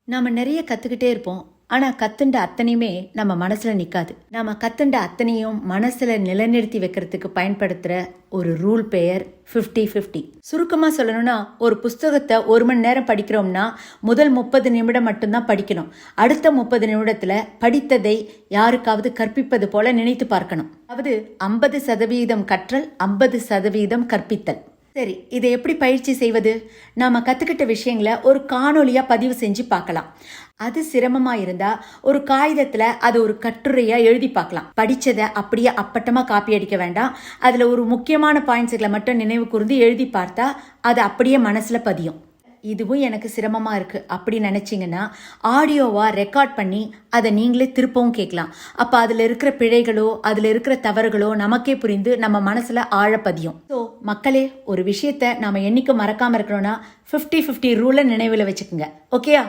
நாம நிறைய கத்துக்கிட்டே இருப்போம். ஆனா கத்துண்ட அத்தனையுமே நம்ம மனசுல நிக்காது. நாம கத்துண்ட அத்தனையும் மனசுல நிலைநிறுத்தி வைக்கிறதுக்கு பயன்படுத்துற ஒரு ரூல் பெயர் 50-50. சுருக்கமா சொல்லணும்னா, ஒரு புஸ்தகத்தை 1 மணி நேரம் படிக்கிறோம்னா முதல் 30 நிமிடம் மட்டும்தான் படிக்கணும். அடுத்த 30 நிமிடத்துல படித்ததை யாருக்காவது கற்பிப்பது போல நினைத்து பார்க்கணும். அதாவது 50% கற்றல், 50% கற்பித்தல். சரி, இதை எப்படி பயிற்சி செய்வது? நாம கத்துக்கிட்ட விஷயங்களை ஒரு காணொலியா பதிவு செஞ்சு பார்க்கலாம். அது சிரமமா இருந்தா ஒரு காகிதத்துல அது ஒரு கட்டுரையா எழுதி பார்க்கலாம். படிச்சதை அப்படியே அப்பட்டமா காப்பி அடிக்க வேண்டாம். அதுல ஒரு முக்கியமான பாயிண்ட்ஸ்களை மட்டும் நினைவு கூர்ந்து எழுதி பார்த்தா அது அப்படியே மனசுல பதியும். இதுவும் எனக்கு சிரமமா இருக்கு அப்படி நினைச்சீங்கன்னா ஆடியோவா ரெக்கார்ட் பண்ணி அதை நீங்களே திருப்பவும் கேட்கலாம். அப்ப அதுல இருக்கிற பிழைகளோ அதுல இருக்கிற தவறுகளோ நமக்கே புரிந்து நம்ம மனசுல ஆழப்பதியும். ஸோ மக்களே, ஒரு விஷயத்த நாம என்னைக்கும் மறக்காம இருக்கணும்னா 50-50 ரூலை நினைவுல வச்சுக்கோங்க. ஓகேயா?